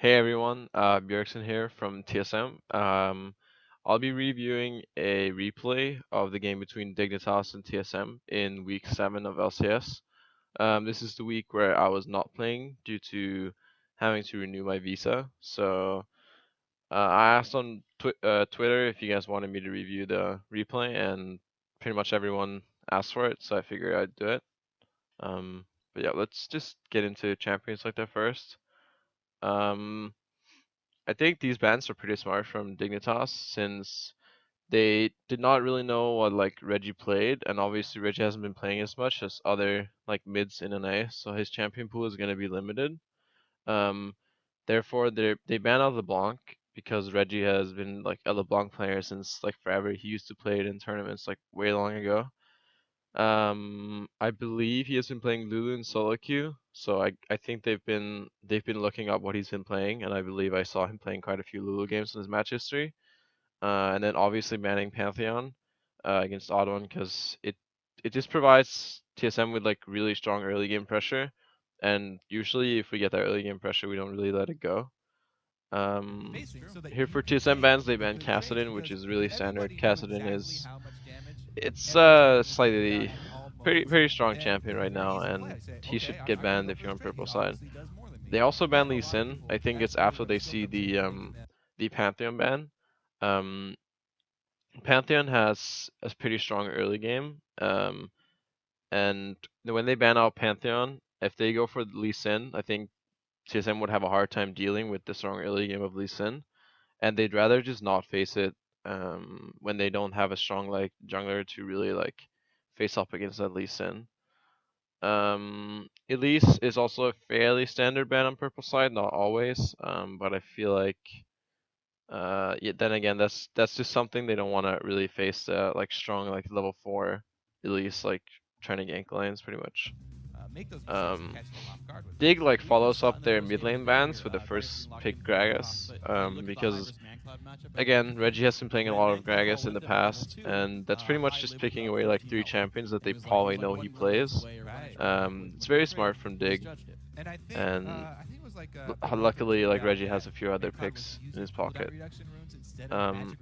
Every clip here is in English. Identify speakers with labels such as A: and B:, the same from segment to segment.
A: Hey everyone, Bjergsen here from TSM. I'll be reviewing a replay of the game between Dignitas and TSM in week 7 of LCS. This is the week where I was not playing due to having to renew my visa. So I asked on Twitter if you guys wanted me to review the replay, and pretty much everyone asked for it, so I figured I'd do it. But yeah, let's just get into champions like that first. Um, I think these bans are pretty smart from Dignitas since they did not really know what like Reggie played, and obviously Reggie hasn't been playing as much as other like mids in NA, so his champion pool is gonna be limited. Um, Therefore they ban out LeBlanc because Reggie has been like a LeBlanc player since like forever. He used to play it in tournaments like way long ago. I believe he has been playing Lulu in solo queue, so I think they've been looking up what he's been playing, and I believe I saw him playing quite a few Lulu games in his match history. And then obviously banning Pantheon against Odd because it just provides TSM with like really strong early game pressure, and usually if we get that early game pressure, we don't really let it go. Here for TSM bans, they ban Kassadin, which is really standard. Kassadin is it's slightly pretty strong champion right now, and he should get banned if you're on purple side. They also ban Lee Sin. I think it's after they see the Pantheon ban. Um, Pantheon has a pretty strong early game. And when they ban out Pantheon, if they go for Lee Sin, I think TSM would have a hard time dealing with the strong early game of Lee Sin, and they'd rather just not face it when they don't have a strong like jungler to really like face up against that Lee Sin. Elise is also a fairly standard ban on purple side, not always, but I feel like yeah, then again that's just something they don't want to really face like strong like level 4 Elise like trying to gank lanes pretty much. Um, Dig like follows up their mid lane bans with the first pick Gragas, because again, Reggie has been playing a lot of Gragas in the past, and that's pretty much just picking away like 3 champions that they probably know he plays. It's very smart from Dig, and luckily, like Reggie has a few other picks in his pocket. Um,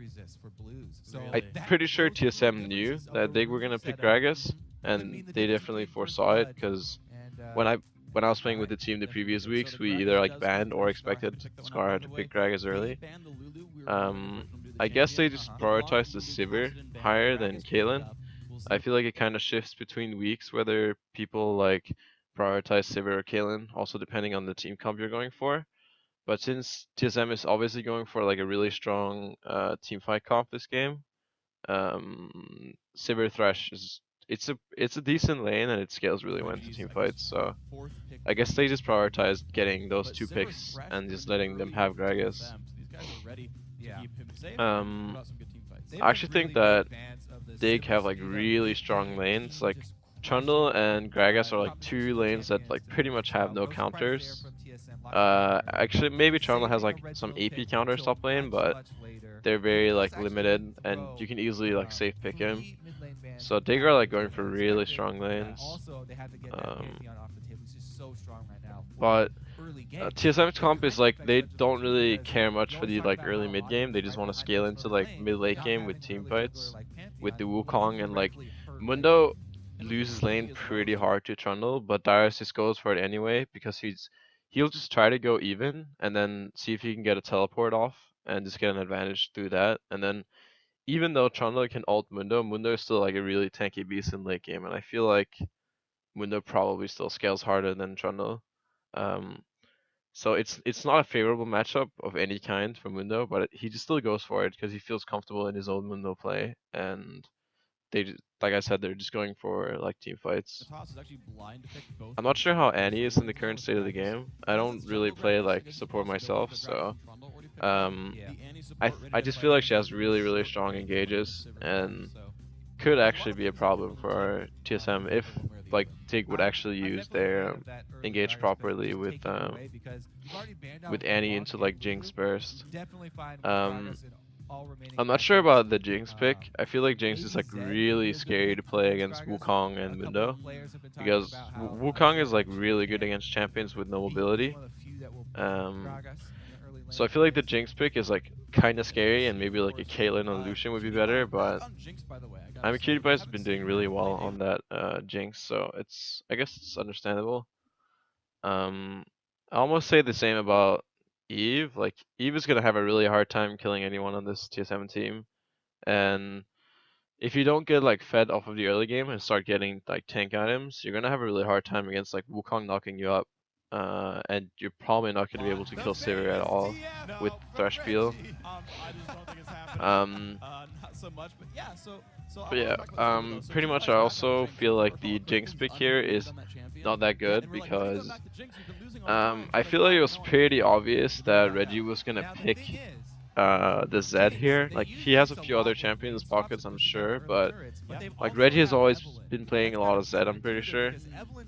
A: I'm pretty sure TSM knew that Dig were gonna pick Gragas, and they definitely foresaw it because when I when I was playing with the team the previous weeks, we either like banned or expected Scar to pick Gragas early. Um, I guess they just prioritized the Sivir higher than Kaelin. I feel like it kind of shifts between weeks whether people like prioritize Sivir or Kaelin, also depending on the team comp you're going for. But since TSM is obviously going for like a really strong team fight comp this game, Sivir Thresh is it's a decent lane and it scales really well into team fights. So I guess they just prioritized getting those 2 picks and just letting them have Gragas. Um, I actually think that Dig have like really strong lanes. Like Trundle and Gragas are like 2 lanes that like pretty much have no counters. Actually maybe Trundle has like some AP counters top lane, but they're very like limited and you can easily like safe pick him. So Dig are like going for really strong lanes. Um, but TSM's comp is like they don't really care much for the like early mid game. They just want to scale into like mid late game with team fights, with the Wukong and like Mundo loses lane pretty hard to Trundle, but Darius just goes for it anyway because he'll just try to go even and then see if he can get a teleport off and just get an advantage through that. And then even though Trundle can ult Mundo, Mundo is still like a really tanky beast in late game, and I feel like Mundo probably still scales harder than Trundle. Um, so it's not a favorable matchup of any kind for Mundo, but he just still goes for it because he feels comfortable in his own Mundo play, and they just, like I said, they're just going for like team fights. I'm not sure how Annie is in the current state of the game. I don't really play like support myself, so um, I just feel like she has really strong engages and could actually be a problem for our TSM if like Tig would actually use their engage properly with Annie into like Jinx burst. Um, I'm not sure about the Jinx pick. I feel like Jinx is like really scary to play against Wukong and Mundo because Wukong is like really good against champions with no mobility. Um, So I feel like the Jinx pick is like kind of scary, and maybe like a Caitlyn or Lucian would be better, but Cutie Pie's been doing really well on that Jinx, so I guess it's understandable. Um, I almost say the same about Eve. Like Eve is gonna have a really hard time killing anyone on this TSM team, and if you don't get like fed off of the early game and start getting like tank items, you're gonna have a really hard time against like Wukong knocking you up. And you're probably not gonna be able to kill Sivir at all with Thresh Peel. Um, but yeah, pretty much I also feel like the Jinx pick here is not that good because I feel like it was pretty obvious that Reggie was gonna pick the Zed here. Like he has a few other champions in his pockets, I'm sure, but like Reggie has always been playing a lot of Zed, I'm pretty sure.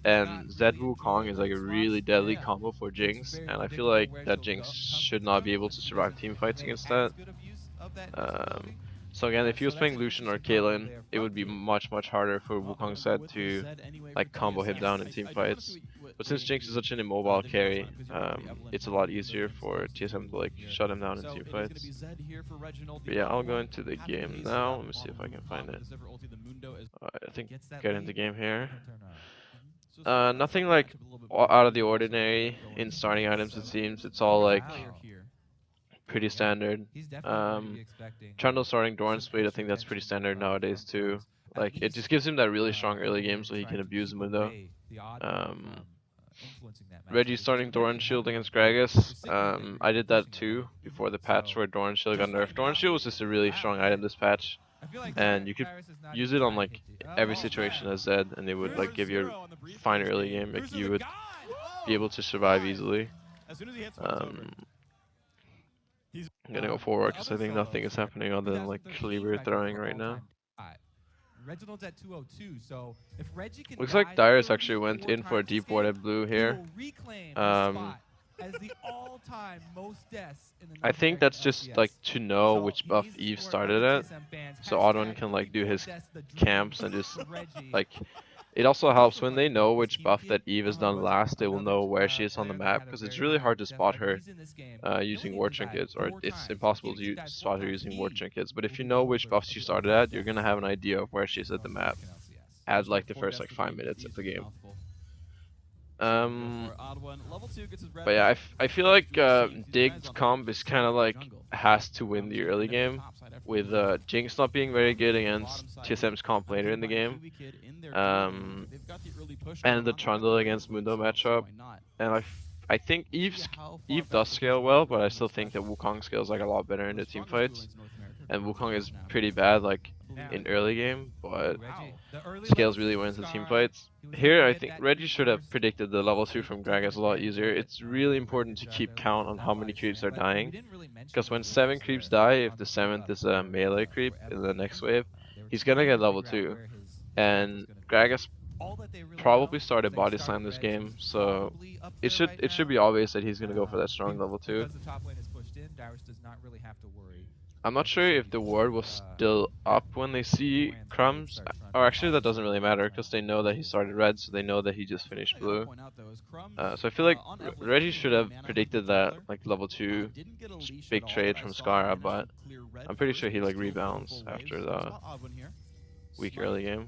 A: And Zed Wukong is like a really deadly combo for Jinx, and I feel like that Jinx should not be able to survive team fights against that. Um, so again, if he was playing Lucian or Caitlyn, it would be much harder for Wukong Zed to like combo him down in team fights. But since Jinx is such an immobile carry, it's a lot easier for TSM to like shut him down in team fights. But yeah, I'll go into the game now. Let me see if I can find it. I think get into game here. Nothing like out of the ordinary in starting items. It seems it's all like pretty standard. Trundle starting Doran Spade, I think that's pretty standard nowadays too. Like it just gives him that really strong early game so he can abuse the window. Um, Reggie starting Doran Shield against Gragas. I did that too before the patch where Doran Shield got nerfed. Doran Shield was just a really strong item this patch, and you could use it on like every situation as Zed, and it would like give you a fine early game. Like you would be able to survive easily. Um, I'm gonna go forward because I think nothing is happening other than like Kleber throwing right now.
B: Reginald's at 202, so if Reggie can
A: Looks like Darius actually went in for a deep ward at blue here.
B: As the all-time most deaths in the
A: I
B: North
A: think
B: American
A: that's just
B: LCS.
A: like to know
B: So
A: which buff
B: he's the
A: Eve
B: support of
A: started
B: the
A: at,
B: TSM fans.
A: so Oddone can like
B: Hashtag
A: do his
B: possess the dream
A: camps and just
B: for Reggie.
A: like. It also
B: It's
A: helps
B: also
A: when
B: funny
A: they
B: though,
A: know
B: because
A: which buff
B: Team
A: that
B: Kid
A: Eve has done
B: was
A: last. They will
B: another
A: know where she is on the
B: player that
A: map
B: had a
A: because it's
B: very
A: really
B: high
A: hard to
B: death
A: spot
B: rate, but
A: her
B: he's in this game. He only
A: using
B: needs
A: ward
B: to die
A: trinkets, or
B: 4
A: it's
B: times.
A: impossible
B: If he
A: to
B: gets this guy 4
A: spot her
B: times,
A: using ward
B: he
A: trinkets. But
B: will
A: if you
B: be
A: know
B: the
A: which
B: number
A: buff she started at, you're gonna have an idea of where she is at the
B: North
A: map
B: American LCS.
A: at like the first like 5 minutes of the game. But yeah, I feel like Dig's comp is kind of like has to win the early game, with Jinx not being very good against TSM's comp later in the game, and the Trundle against Mundo matchup, and I think Eve does scale well, but I still think that Wukong scales like a lot better in the team fights, and Wukong is pretty bad like in early game, but scales really well into team fights. Here, I think Reggie should have predicted the level 2 from Gragas a lot easier. It's really important to keep count on how many creeps are dying, because when 7 creeps die, if the 7th is a melee creep in the next wave, he's gonna get level 2. And Gragas probably started body slam this game, so it should be obvious that he's gonna go for that strong level 2.
B: Because the top lane is pushed in, Darius does not really have to worry.
A: I'm not sure if the ward was still up when they see Crumbs, or actually that doesn't really matter because they know that he started red, so they know that he just finished blue. So I feel like Reggie should have predicted that like level 2 big trade from Skara, but I'm pretty sure he like rebounds after the weak early game.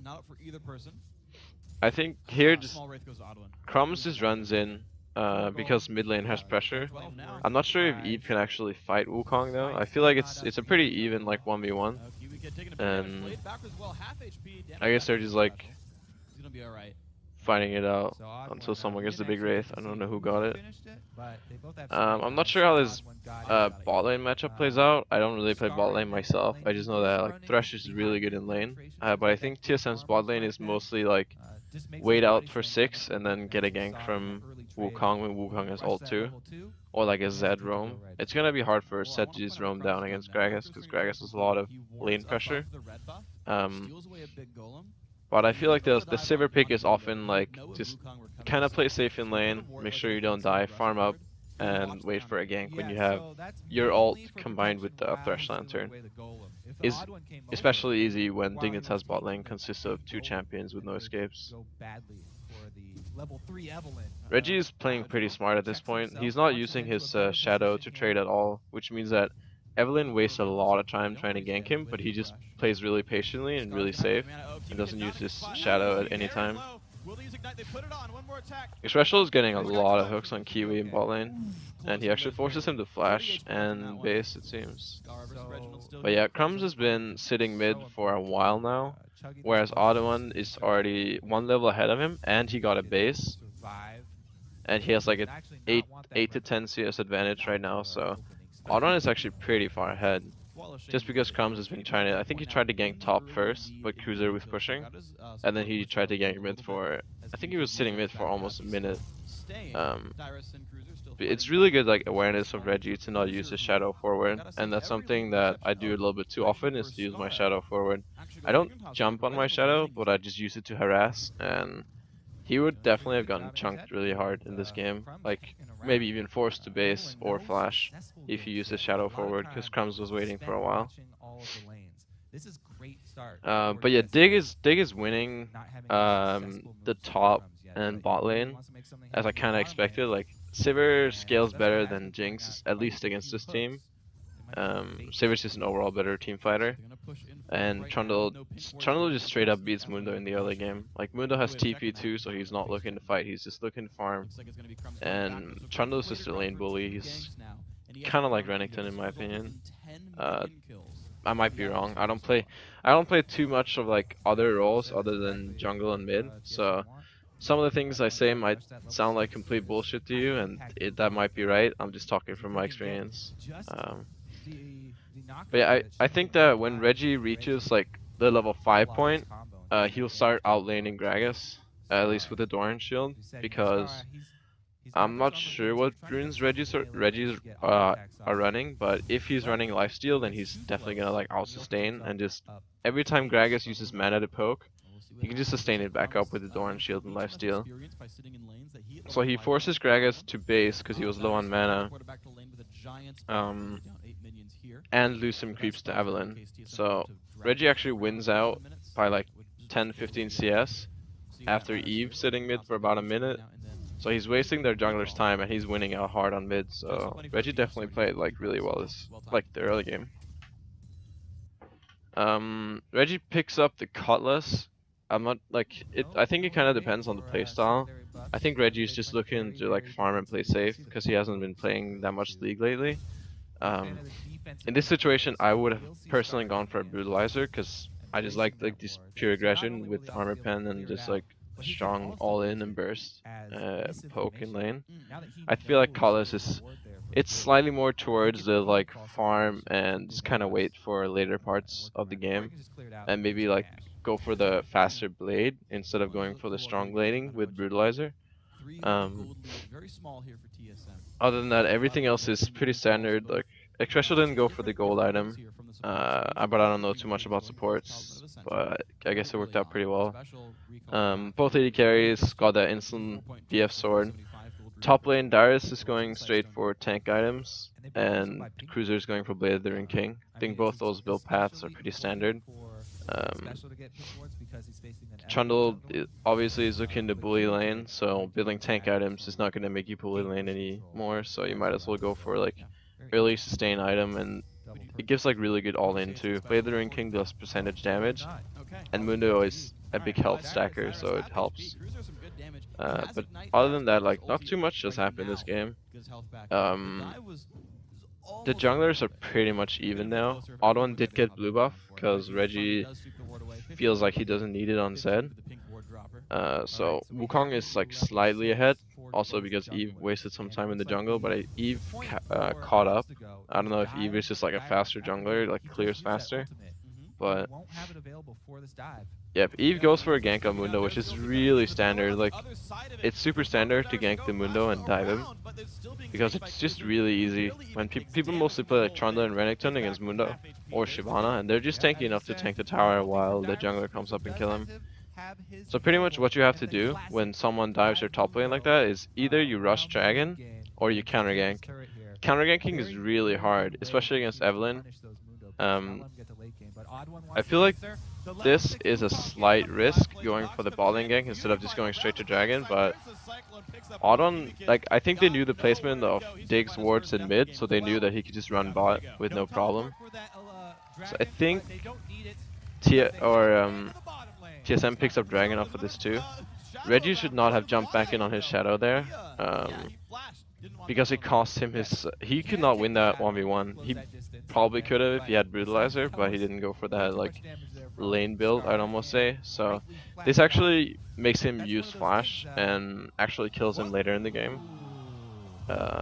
A: I think here just Crumbs just runs in because mid lane has pressure. I'm not sure if Eve can actually fight Wukong though. I feel like it's a pretty even like 1v1, and I guess they're just like fighting it out until someone gets the big wraith. I don't know who got it. I'm not sure how this bot lane matchup plays out. I don't really play bot lane myself. I just know that like Thresh is really good in lane, but I think TSM's bot lane is mostly like wait out for 6 and then get a gank from Wukong when Wukong has ult 2, or like a Zed roam. It's gonna be hard for Zed to just roam down against Gragas because Gragas has a lot of lane pressure. But I feel like the Sivir pick is often like just kind of play safe in lane, make sure you don't die, farm up, and wait for a gank when you have your ult combined with the Thresh Lantern. Is especially easy when Dignitas bot lane consists of 2 champions with no escapes.
B: level 3 Evelyn.
A: Reggie is playing pretty smart at this
B: Checks
A: point.
B: himself,
A: He's not
B: launches
A: using
B: into a
A: his
B: better
A: shadow
B: position
A: to
B: here.
A: trade at all, which means that Evelyn wastes a lot of time trying to gank him, but he just plays really patiently and really safe and doesn't use his shadow at any time. Special is getting a lot of hooks on Kiwi in bot lane, and he actually forces him to flash and base, it seems. But yeah, Crumbs has been sitting mid for a while now, whereas Ottoman is already one level ahead of him, and he got a base, and he has like a 8 to 10 CS advantage right now, so Ottoman is actually pretty far ahead. Just because Crumbs has been trying to, I think he tried to gank top first, but Cruiser was pushing, and then he tried to gank mid for, I think he was sitting mid for almost a minute. Um, it's really good like awareness of Reggie to not use his shadow forward, and that's something that I do a little bit too often is to use my shadow forward. I don't jump on my shadow, but I just use it to harass, and he would definitely have gotten chunked really hard in this game, like maybe even forced to base or flash if he used his shadow forward, because Crumbs was waiting for a while.
B: This is great start.
A: But yeah, Dig is winning the top and bot lane as I kind of expected. Like Sivir scales better than Jinx, at least against this team. Sivir's just an overall better team fighter, and Trundle just straight up beats Mundo in the early game. Like Mundo has TP too, so he's not looking to fight. He's just looking to farm. And Trundle's just a lane bully. He's kind of like Renekton in my opinion. Uh, I might be wrong. I don't play too much of like other roles other than jungle and mid. So some of the things I say might sound like complete bullshit to you, and that might be right. I'm just talking from my experience. Um, but yeah, I think that when Reggie reaches like the level 5 point, he'll start outlaning Gragas, at least with the Doran shield, because I'm not sure what runes Reggie's are running, but if he's running lifesteal, then he's definitely gonna like out sustain and just every time Gragas uses mana to poke, he can just sustain it back up with the Doran shield and lifesteal. So he forces Gragas to base because he was low on mana, um, and lose some creeps to Evelyn. So Reggie actually wins out by like 10-15 CS after Eve sitting mid for about a minute. So he's wasting their jungler's time and he's winning out hard on mid. So Reggie definitely played like really well this like the early game. Reggie picks up the Cutlass. I'm not like it. I think it kind of depends on the playstyle. I think Reggie's just looking to like farm and play safe because he hasn't been playing that much League lately. In this situation, I would have personally gone for a Brutalizer because I just like this pure aggression with armor pen and just like strong all in and burst poke in lane. I feel like Cutlass is it's slightly more towards the like farm and just kind of wait for later parts of the game and maybe like go for the faster blade instead of going for the strong blading with Brutalizer. Um, Other than that, everything else is pretty standard. Like, Extraction didn't go for the gold item, but I don't know too much about supports, but I guess it worked out pretty well. Both AD carries got that instant BF sword. Top lane, Darius is going straight for tank items, and Cruiser's going for Blade of the Ring King. I think both those build paths are pretty standard. Trundle obviously is looking to bully lane, so building tank items is not going to make you bully lane anymore, so you might as well go for like early sustain item, and it gives like really good all-in too. Blade of the Ring King does percentage damage, and Mundo is a big health stacker, so it helps. But other than that, like not too much has happened this game. The junglers are pretty much even now. Oddone did get blue buff because Reggie feels like he doesn't need it on Zed. So Wukong is like slightly ahead, also because Eve wasted some time in the jungle, but Eve caught up. I don't know if Eve is just like a faster jungler, like clears faster, but yep, Eve goes for a gank on Mundo, which is really standard. Like, it's super standard to gank the Mundo and dive him, because it's just really easy. When people mostly play like Trundle and Renekton against Mundo, or Shyvana, and they're just tanky enough to tank the tower while the jungler comes up and kill him. So pretty much what you have to do when someone dives your top lane like that is either you rush Dragon, or you counter gank. Counter ganking is really hard, especially against Evelyn.
B: Not let him get to late game, but Odd One
A: I
B: wants
A: feel
B: to
A: like
B: answer. The level
A: this
B: 6
A: is a
B: Wukong can't
A: slight
B: come from last
A: risk
B: play.
A: going for
B: Docs
A: the
B: gonna come
A: bot lane
B: in and
A: gank instead of just
B: unify
A: going
B: around
A: straight
B: the
A: to
B: flank
A: dragon,
B: side.
A: but
B: There's the cyclone, picks up one.
A: Audon,
B: BB
A: like, I think they
B: got
A: knew the
B: nowhere
A: placement
B: to
A: of
B: go. He's gonna
A: Diggs,
B: find himself
A: wards,
B: in
A: and
B: depth of
A: mid,
B: game
A: so
B: as
A: they knew
B: well.
A: that he could just run
B: Nowhere
A: bot
B: to go.
A: with no
B: Don't teleport
A: problem.
B: for that
A: So I
B: dragon,
A: think
B: but they don't need it
A: T
B: because they have
A: or
B: it into the bottom lane.
A: TSM picks up dragon
B: So
A: off
B: there's
A: of this
B: another
A: too.
B: shadow
A: Reggie should
B: around
A: not
B: going
A: have
B: to the
A: jumped
B: bot
A: back in on
B: actually
A: his
B: though.
A: shadow there,
B: He flashed. Didn't want
A: because
B: that
A: it
B: one on
A: cost him
B: Yes.
A: his. He could
B: Can
A: not
B: take
A: win
B: the
A: that
B: shadow,
A: 1v1.
B: close
A: He
B: that distance a
A: probably
B: bit,
A: could have if
B: but
A: he had
B: still,
A: brutalizer,
B: that
A: but he
B: was
A: didn't go for
B: way
A: that
B: too
A: like
B: much damage there from
A: lane build, I'd
B: Scar,
A: almost
B: and
A: say. So
B: rightly
A: this
B: flashed out.
A: actually makes him
B: That's one
A: use
B: of those things.
A: flash and actually kills him later in the game.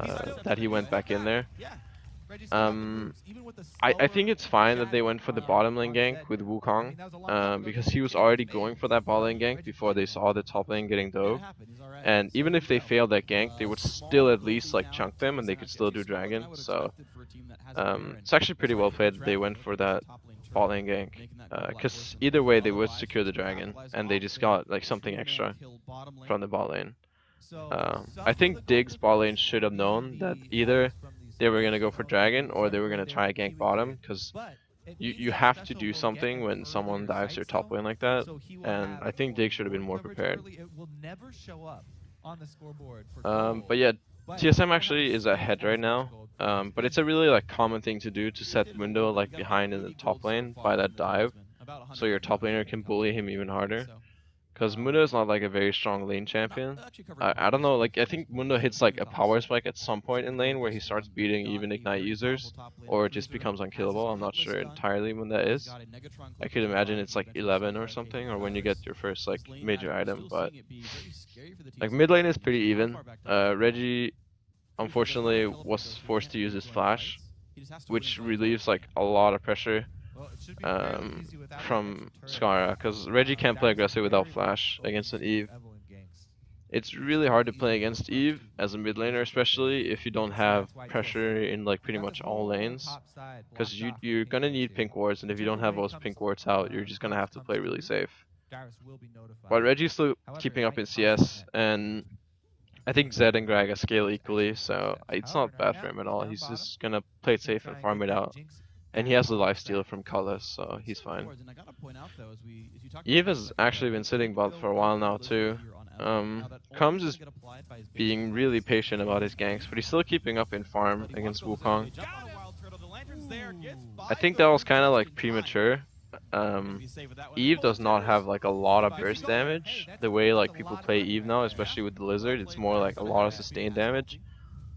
B: He's still
A: That he went back in there.
B: Yeah. Reggie still got the
A: Um,
B: moves, even with the
A: I
B: slower
A: think it's fine that they
B: shadow
A: went for the bottom lane
B: on
A: gank
B: Zed
A: with
B: there. I
A: Wukong,
B: mean, that was a long time ago.
A: because
B: The
A: he was
B: change was
A: already
B: made,
A: going for that bot
B: but
A: lane gank
B: Reggie
A: before
B: played
A: they
B: it
A: saw
B: wrong.
A: the top lane getting
B: Made it
A: dove.
B: happen. He's all right.
A: And
B: So
A: even
B: here
A: if
B: we
A: they
B: go.
A: failed that gank, they would still
B: Smaller
A: at least
B: closing
A: like
B: down
A: chunk them, and they
B: TSM.
A: could still do
B: Slower than
A: dragon.
B: I would have
A: So
B: expected for a team that has a Baron.
A: it's actually pretty
B: That's
A: well
B: why you hit
A: played that they
B: Dragon,
A: went
B: looking
A: for
B: for
A: that
B: top lane
A: bot
B: turret,
A: lane gank,
B: making that go a lot worse
A: because
B: than
A: either
B: before.
A: way they would
B: Otherwise,
A: secure the
B: just
A: dragon,
B: capitalize
A: and they
B: off
A: just
B: a
A: got like something
B: two-man
A: extra
B: kill bottom lane.
A: from the bot lane.
B: So
A: I
B: some of the
A: think
B: goal
A: Diggs bot lane
B: difference
A: should have
B: vis-a-vis
A: known that
B: items
A: either
B: from these
A: they were
B: heroes.
A: gonna
B: You
A: go for
B: know,
A: dragon or
B: Zed
A: they were
B: played
A: gonna
B: there
A: try
B: for
A: gank
B: Kiwi
A: bottom,
B: Kid,
A: because
B: but it means
A: you
B: that
A: have to
B: special
A: do
B: will get
A: something
B: him
A: when someone
B: earlier
A: dives their
B: sights
A: top
B: though.
A: lane like that.
B: So he will
A: And
B: have
A: I think
B: more
A: Diggs should have been
B: gold
A: more
B: coverage
A: prepared.
B: early. It will never show up on the scoreboard for gold,
A: But yeah,
B: but
A: TSM
B: he won't have to
A: actually is
B: spend
A: ahead
B: as
A: right
B: much
A: now.
B: gold for
A: But it's
B: his
A: a really
B: team.
A: like common thing to do to set window like behind in the top lane by that dive, so your top laner can bully him even harder. Because Mundo is not like a very strong lane champion. I don't know, like I think Mundo hits like a power spike at some point in lane where he starts beating even Ignite users, or it just becomes unkillable. I'm not sure entirely when that is. I could imagine it's like 11 or something, or when you get your first like major item, but like mid lane is pretty even. Reggie unfortunately was forced to use his flash, which relieves like a lot of pressure
B: Well, it should be fairly easy without that
A: from
B: extra turret.
A: Skara, because Reggie can't play
B: Darius is
A: aggressive without
B: very much
A: flash
B: open
A: against an
B: to
A: Eve.
B: Evelyn ganks.
A: It's really hard to play against Eve as a mid laner, especially if you don't have
B: That's why
A: pressure in like
B: we
A: pretty
B: got
A: much
B: this
A: all
B: whole
A: lanes.
B: top side
A: Because
B: blocked off for
A: you're
B: pink
A: gonna
B: wards
A: need
B: here.
A: pink wards, and if you don't
B: Whichever
A: have
B: wave
A: those
B: comes
A: pink wards out, you're just gonna have to
B: comes
A: play really
B: through,
A: safe.
B: Darius will be
A: But
B: notified.
A: Reggie's still
B: However,
A: keeping
B: it
A: up
B: might
A: in
B: cost him
A: CS,
B: that
A: and I think Zed and Graga scale equally, so
B: steps.
A: it's
B: However,
A: not
B: right
A: bad for
B: now,
A: him at
B: he's
A: all.
B: down
A: He's
B: bottom.
A: just gonna play it
B: He's gonna
A: safe
B: try
A: and
B: and
A: farm
B: get
A: it
B: that
A: out.
B: jinx
A: And he
B: at
A: has the
B: bottom
A: lifesteal
B: side.
A: from Cullis, so he's fine.
B: And I gotta point out though, as you talk
A: Eve
B: about
A: has actually been sitting bot for a while now too. Crumbs is being really patient about his ganks, but he's still keeping up in farm against Wukong. I think that was kind of like premature. Eve does not have like a lot of burst damage the way like people play Eve now, especially with the lizard. It's more like a lot of sustained damage.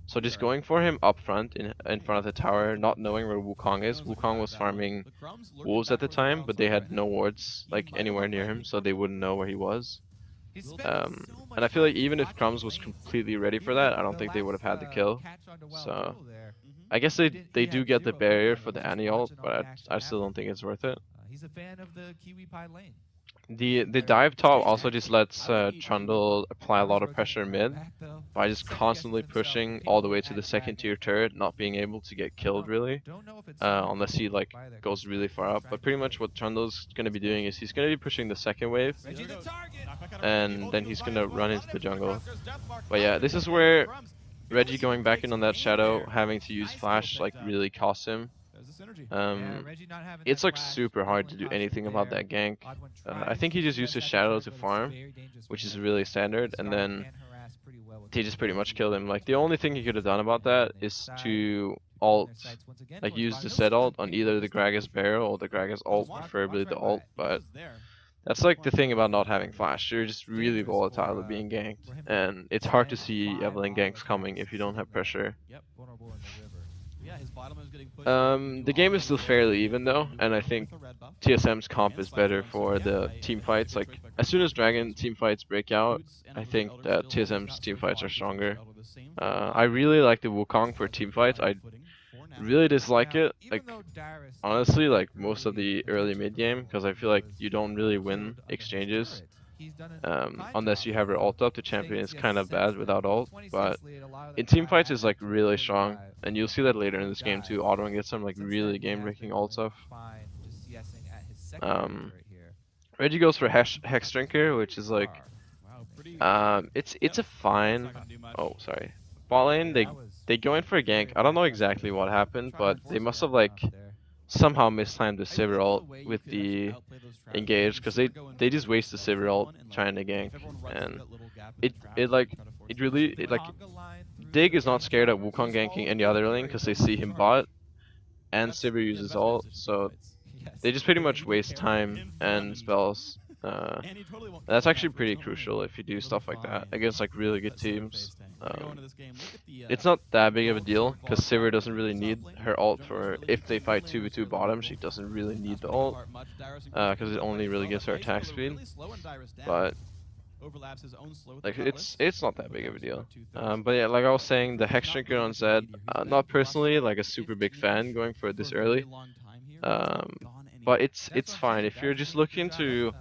A: So just going for him up front in front of the tower, not knowing where Wukong is. Wukong was farming wolves at the time, but they had no wards like anywhere near him, so they wouldn't know where he was. And I feel like even if Crumbs was completely ready for that, I don't think they would have had the kill. So I guess they do get the barrier for the Annie ult, but I still don't think it's worth it.
B: He's a fan of the Kiwi Pie lane.
A: The dive top also just lets Trundle apply a lot of pressure mid by just constantly pushing all the way to the second tier turret, not being able to get killed really, unless he like goes really far up. But pretty much what Trundle's gonna be doing is he's gonna be pushing the second wave, and then he's gonna run into the jungle. But yeah, this is where Reggie going back in on that shadow, having to use flash, like really costs him. It's like super hard to do anything about that gank. I think he just used his shadow to farm, which is really standard, and then he just pretty much killed him. Like the only thing he could have done about that is to ult, like use the set ult on either the Gragas barrel or the Gragas ult, preferably the ult, but that's like the thing about not having flash. You're just really volatile to being ganked, and it's hard to see Evelyn ganks coming if you don't have pressure. The game is still fairly even though, and I think TSM's comp is better for the team fights. Like as soon as Dragon team fights break out, I think that TSM's team fights are stronger. I really like the Wukong for team fights. I really dislike it, like honestly, like most of the early mid game, because I feel like you don't really win exchanges unless you have your ult up. The champion is kind of bad without ult, but in team fights is like really strong, and you'll see that later in this game too. Audwin gets some like really game-breaking ult stuff. Reggie goes for Hex Drinker, which is like it's a fine. Oh, sorry. Bot lane, they go in for a gank. I don't know exactly what happened, but they must have like somehow mistimed the
B: I feel
A: Sivir
B: like there's a
A: ult
B: way you
A: with
B: could actually
A: the
B: outplay those traps.
A: engage,
B: You
A: because
B: sort of go in
A: they
B: for
A: just
B: the
A: waste the Sivir
B: slow
A: ult
B: one, and like
A: trying to gank,
B: if everyone runs through
A: and
B: that little gap in the
A: it
B: traps,
A: it
B: you
A: like
B: can try to force
A: it
B: the
A: really
B: issue. The
A: it like
B: conga line through
A: Dig
B: the
A: is not
B: Dragon
A: scared of
B: Towers
A: Wukong
B: is
A: ganking
B: following
A: any
B: the
A: other
B: Big
A: lane
B: Carry
A: because they
B: build
A: see
B: in
A: him
B: charge.
A: bot, and
B: That's
A: Sivir
B: the
A: uses
B: best
A: ult,
B: business in team
A: so
B: fights. Yes,
A: they just pretty
B: they
A: much
B: will
A: waste
B: carry
A: time
B: in
A: and
B: front,
A: spells.
B: and he totally won't
A: That's
B: kill that
A: actually
B: first
A: pretty
B: home lane.
A: crucial if you do
B: It'll be
A: stuff like that
B: fine.
A: against like really good
B: That silver
A: teams.
B: face tank. We're gonna go into this game. Look at the
A: It's not that big of a
B: gold
A: deal
B: sword
A: because
B: bar
A: Sivir
B: chart
A: doesn't
B: in
A: really
B: the top
A: need
B: lane.
A: her ult
B: Junglers
A: for
B: really
A: if they
B: easy. Mid
A: fight
B: laners
A: 2v2
B: fairly
A: bottom.
B: neutral.
A: She doesn't really need
B: Not
A: the
B: splitting
A: ult
B: apart much. Dyrus and Cruiser
A: because
B: getting
A: it
B: done
A: only
B: ready as
A: really
B: well.
A: gives
B: But
A: her
B: Ice
A: attack
B: Pillar
A: speed.
B: really slowing Dyrus down.
A: But
B: Overlaps his own slow with the
A: like
B: Cutlass.
A: it's not that
B: Put
A: big of a
B: Dyrus through
A: deal.
B: about two-thirds.
A: But yeah, like I was
B: But
A: saying, the
B: Cruiser's
A: Hex
B: not
A: Drinker
B: really
A: on
B: much of a
A: Zed,
B: lead here. He's been
A: not
B: boss
A: personally
B: fight
A: like a super big
B: 15-ish
A: fan going for it
B: for
A: this
B: a very
A: early.
B: long time here, and it's not
A: Um,
B: gone
A: but
B: anywhere.
A: it's fine if you're just looking to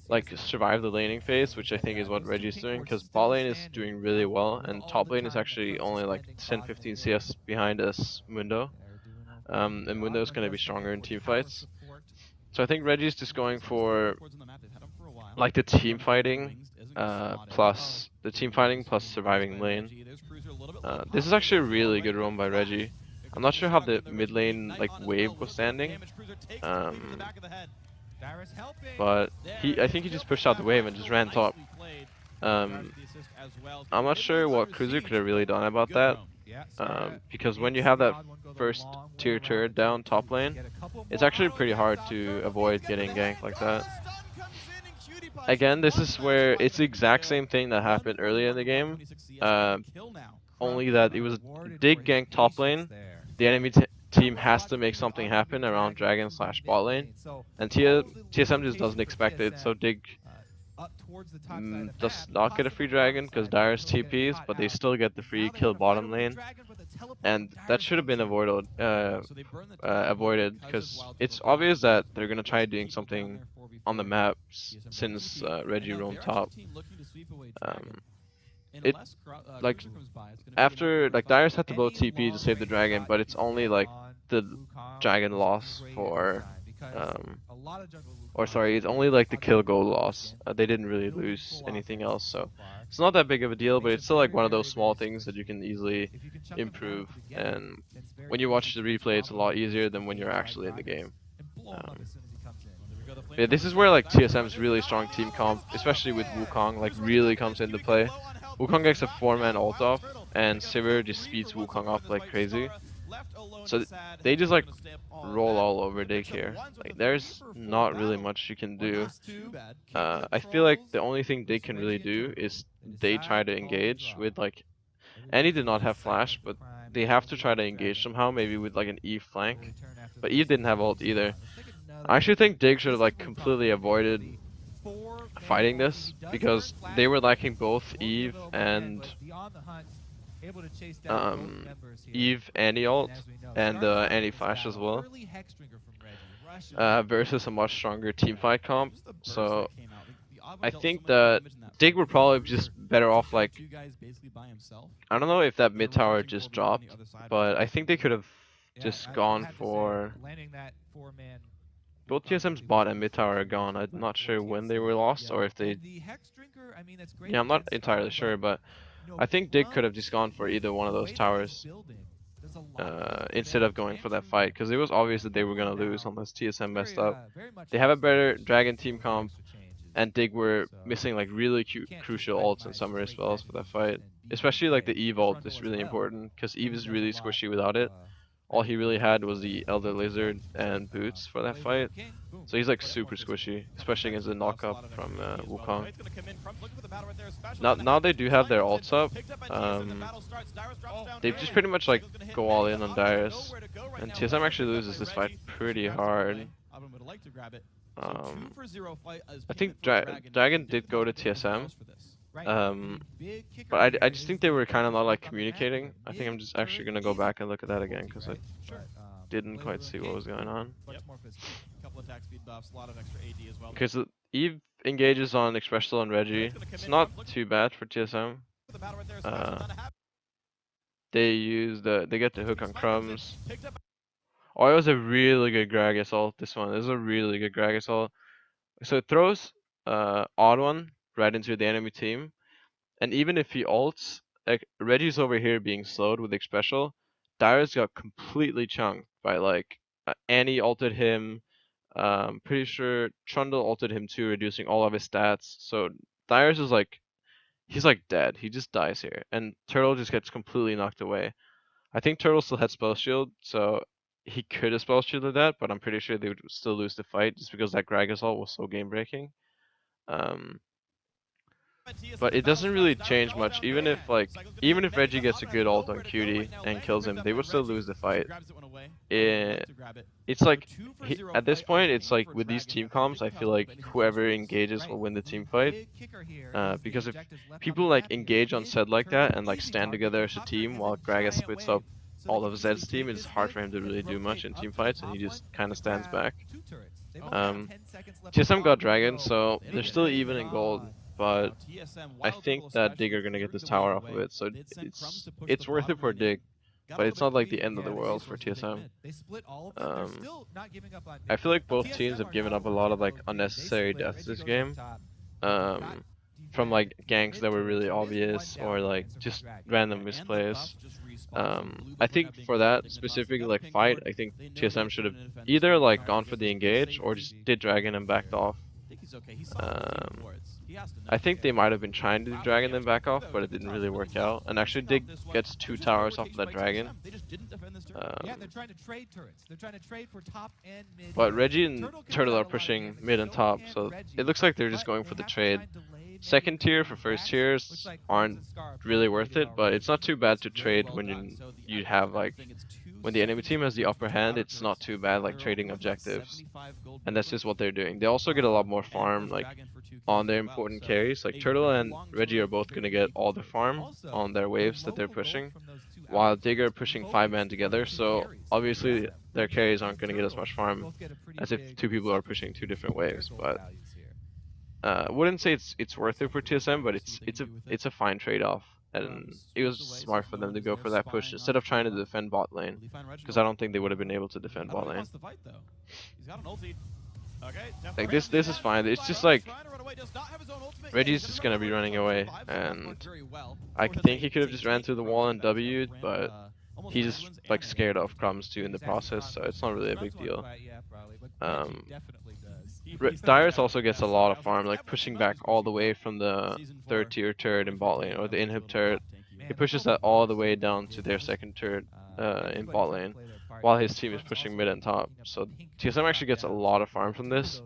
A: like survive the laning phase, which I think is what Reggie's doing, because bot lane is doing really well, and top lane is actually only like 10-15 CS behind us Mundo. And Mundo is going to be stronger in team fights. So I think Reggie's just going for like the team fighting, plus the team fighting plus surviving lane. This is actually a really good roam by Reggie. I'm not sure how the mid lane like wave was standing, um, but I think he just pushed out the wave and just ran top. Um, I'm not sure what Cruiser could have really done about that, because when you have that first tier turret down top lane, it's actually pretty hard to avoid getting ganked like that. Again, this is where it's the exact same thing that happened earlier in the game, uh, only that it was Dig gank top lane. The enemy team has to make something happen around Dragon slash bot lane, and TSM just doesn't expect it, so Dig does not get a free dragon because Dyrus TPs, but they still get the free kill bottom lane, and that should have been avoided because it's obvious that they're gonna try doing something on the map since Reggie roamed top. Um, it like after like Dyrus had to blow TP to save the dragon, but it's only like the dragon loss for or sorry, it's only like the kill goal loss. They didn't really lose anything else, so it's not that big of a deal, but it's still like one of those small things that you can easily improve. And when you watch the replay, it's a lot easier than when you're actually in the game. Um, yeah, this is where like TSM's really strong team comp, especially with Wukong, like really comes into play. Wukong gets a 4-man ult off, and Sivir just speeds Wukong up like crazy. So they just like roll all over Dig here. Like there's not really much you can do. I feel like the only thing they can really do is they try to engage with like Annie did not have flash, but they have to try to engage somehow, maybe with like an Eve flank. But Eve didn't have ult either. I actually think Dig should have like completely avoided fighting this because they were lacking both um, Eve Annie ult and Annie flash as well, versus a much stronger team fight comp. So I think that Dig would probably just better off like I don't know if that mid tower just dropped, but I think they could have just gone for both TSM's bot and mid tower are gone. I'm not sure when they were lost or if they. Yeah, I'm not entirely sure, but I think Dig could have just gone for either one of those towers instead of going for that fight, because it was obvious that they were gonna lose unless TSM messed up. They have a better Dragon team comp, and Dig were missing like really crucial ults and summary spells for that fight. Especially like the Eve ult is really important, because Eve is really squishy without it. All he really had was the Elder Lizard and Boots for that fight. So he's like super squishy, especially against the knock-up from Wukong. Now they do have their ults up. They just pretty much like go all in on Darius. And TSM actually loses this fight pretty hard. I think Dragon did go to TSM. But I just think they were kind of not like communicating. I think I'm just actually gonna go back and look at that again because I didn't quite see what was going on. Because Eve engages on Expressal and Reggie. It's not too bad for TSM. Uh, they get the hook on Crumbs. Oh, it was a really good Gragas ult. This one is a really good Gragas ult. So it throws odd one right into the enemy team, and even if he ults, like Reggie's over here being slowed with Expressal, Dyrus got completely chunked by like Annie ulted him. Pretty sure Trundle ulted him too, reducing all of his stats. So Dyrus is like, he's like dead. He just dies here, and Turtle just gets completely knocked away. I think Turtle still had spell shield, so he could have spell shielded that, but I'm pretty sure they would still lose the fight just because that Gragas ult was so game breaking. Um, but it doesn't really change much. Even if Reggie gets a good ult on Cutie and kills him, they would still lose the fight. It, it's like at this point, it's like with these team comps, I feel like whoever engages will win the team fight. Because if people like engage on Zed like that and like stand together as a team while Gragas splits up all of Zed's team, it's hard for him to really do much in team fights, and he just kind of stands back. Um, TSM got Dragon, so they're still even in gold, but I think that Dig are gonna get this tower off of it, so it's worth it for Dig, but it's not like the end of the world for TSM. Um, I feel like both teams have given up a lot of like unnecessary deaths this game. Um, from like ganks that were really obvious or like just random misplays. I think for that specific like fight, I think TSM should have either like gone for the engage or just did dragon and backed off. Um, I think they might have been trying to do dragon then back off, but it didn't really work out. And actually, Dig gets 2 towers off of that dragon.
B: Yeah, they're trying to trade turrets. They're trying to trade for top and mid.
A: But Reggie and Turtle are pushing mid and top, so it looks like they're just going for the trade. Second tier for first tiers aren't really worth it, but it's not too bad to trade when you have like when the enemy team has the upper hand. It's not too bad like trading objectives, and that's just what they're doing. They also get a lot more farm like on their important carries. Like Turtle and Reggie are both gonna get all the farm on their waves that they're pushing, while Digger pushing 5-man together. So obviously their carries aren't gonna get as much farm as if 2 people are pushing 2 different waves, but. Wouldn't say it's worth it for TSM, but it's a fine trade-off, and it was smart for them to go for that push instead of trying to defend bot lane, because I don't think they would have been able to defend bot lane. Like this is fine. It's just like Reggie's just gonna be running away, and I think he could have just ran through the wall and W'd, but he's just like scared of crumbs too in the process, so it's not really a big deal. Dyrus also gets a lot of farm, like pushing back all the way from the 3rd tier turret in bot lane, or the inhib turret. He pushes that all the way down to their 2nd turret in bot lane, while his team is pushing mid and top. So TSM actually gets a lot of farm from this,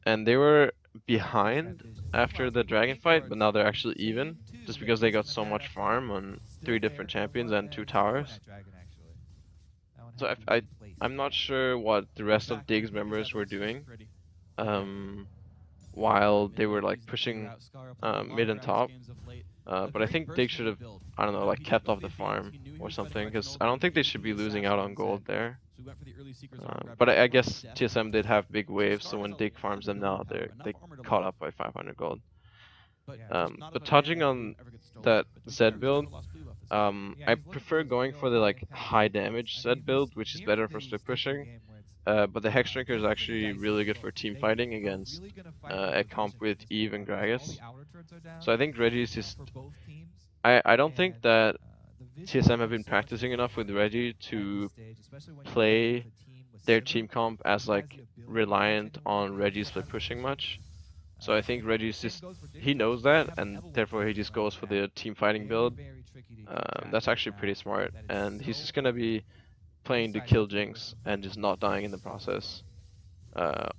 A: and they were behind after the dragon fight, but now they're actually even, just because they got so much farm on 3 different champions and 2 towers. So I'm not sure what the rest of Dig's members were doing. While they were like pushing mid and top. But I think Dig should have, I don't know, like kept off the farm or something, because I don't think they should be losing out on gold there. But I guess TSM did have big waves, so when Dig farms them now, they caught up by 500 gold. But touching on that Zed build, I prefer going for the like high damage Zed build, which is better for split pushing. But the Hex Drinker is actually really good for team fighting against a comp with Eve and Gragas. So I think Reggie is just... I don't think that TSM have been practicing enough with Reggie to play their team comp as like reliant on Reggie split pushing much. So I think Reggie's just... he knows that, and therefore he just goes for the team fighting build. That's actually pretty smart, and he's just gonna be playing to kill Jinx and just not dying in the process.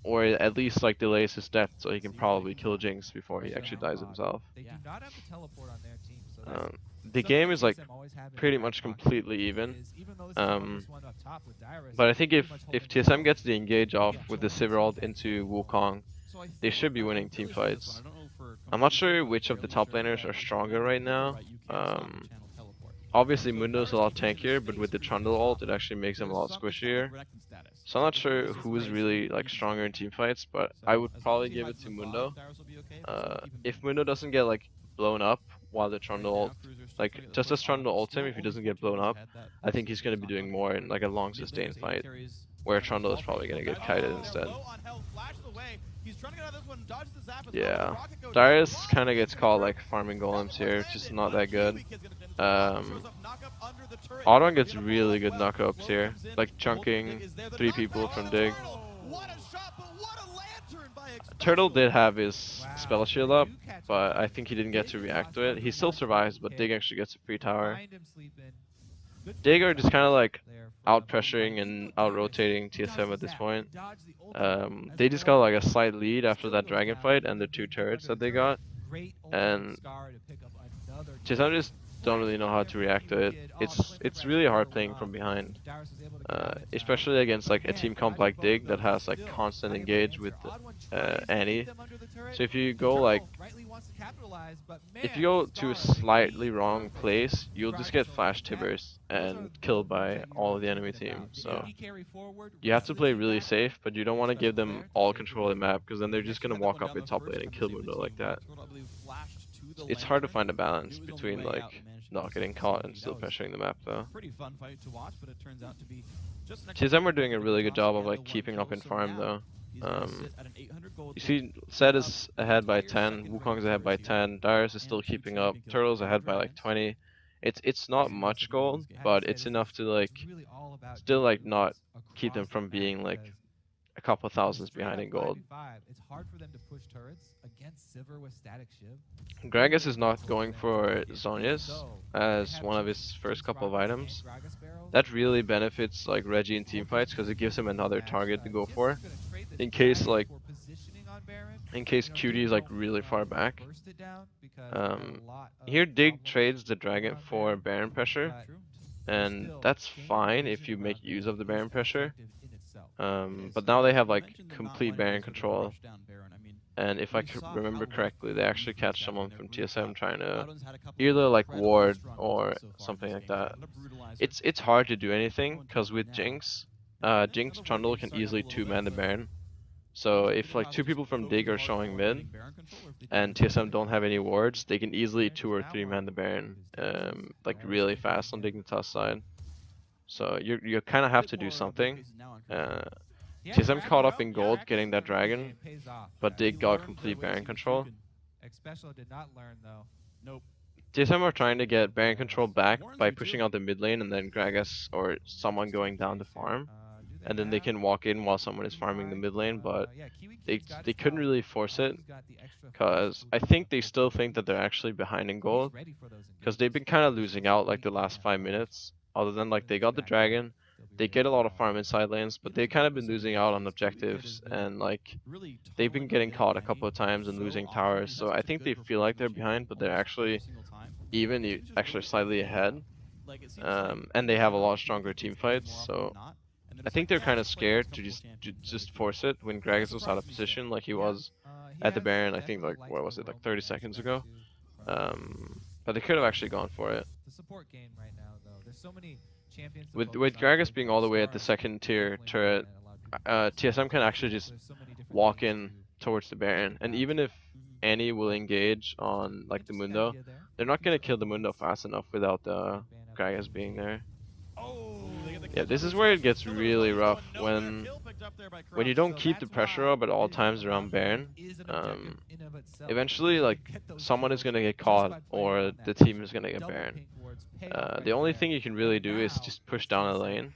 A: Or at least like delays his death so he can probably kill Jinx before he actually dies himself. The game is like pretty much completely even. But I think if TSM gets the engage off with the Sivir ult into Wukong, they should be winning team fights. I'm not sure which of the top laners are stronger right now. Obviously Mundo's a lot tankier, but with the Trundle ult, it actually makes him a lot squishier. So I'm not sure who's really like stronger in team fights, but I would probably give it to Mundo. If Mundo doesn't get like blown up while the Trundle ult, like just as Trundle ults him, if he doesn't get blown up, I think he's gonna be doing more in like a long sustained fight. where Trundle is probably gonna get kited instead. Yeah, Darius kind of gets caught like farming golems here, just not that good. Um, Audon gets really good knockups here, like chunking 3 people from Dig. Turtle did have his spell shield up, but I think he didn't get to react to it. He still survives, but Dig actually gets a free tower. Dig are just kind of like out pressuring and out rotating TSM at this point. They just got like a slight lead after that dragon fight and the 2 turrets that they got, and TSM just don't really know how to react to it. It's really hard playing from behind, especially against like a team comp like Dig that has like constant engage with Annie. So if you go to a slightly wrong place, you'll just get flash tibbers and killed by all of the enemy team. So you have to play really safe, but you don't want to give them all control of the map because then they're just gonna walk up in top lane and kill Mundo like that. It's hard to find a balance between like not getting caught and still pressuring the map though. TSM are doing a really good job of like keeping up in farm though. You see, Zed is ahead by 10, Wukong's ahead by 10, Darius is still keeping up, Turtle's ahead by like 20. It's not much gold, but it's enough to like still like not keep them from being like a couple thousands behind in gold. Gragas is not going for Zhonya's as one of his first couple of items. That really benefits like Reggie in teamfights because it gives him another target to go for in case QT is like really far back. Here Dig trades the dragon for Baron pressure, and that's fine if you make use of the Baron pressure. But now they have like complete Baron control, and if I remember correctly, they actually catch someone from TSM trying to either like ward or something like that. It's hard to do anything because with Jinx, Jinx Trundle can easily 2-man the Baron. So if like 2 people from Dig are showing mid and TSM don't have any wards, they can easily 2 or 3-man the Baron, like really fast on Dignitas side. So you kind of have to do something. TSM caught up in gold getting that dragon, but Dig got complete Baron control. TSM are trying to get Baron control back by pushing out the mid lane and then Gragas or someone going down to farm. And then they can walk in while someone is farming the mid lane, but they couldn't really force it because I think they still think that they're actually behind in gold because they've been kind of losing out like the last 5 minutes. Other than like they got the dragon, they get a lot of farm inside lanes, but they've kind of been losing out on objectives and like they've been getting caught a couple of times and losing towers. So I think they feel like they're behind, but they're actually actually slightly ahead. And they have a lot stronger team fights, so I think they're kind of scared to just force it when Gragas was out of position like he was at the Baron. I think like what was it, like 30 seconds ago. But they could have actually gone for it. With Gragas being all the way at the second tier turret, TSM can actually just walk in towards the Baron, and even if Annie will engage on like the Mundo, they're not gonna kill the Mundo fast enough without the Gragas being there. Yeah, this is where it gets really rough when you don't keep the pressure up at all times around Baron. Eventually, like someone is gonna get caught or the team is gonna get Baron. The only thing you can really do is just push down a lane.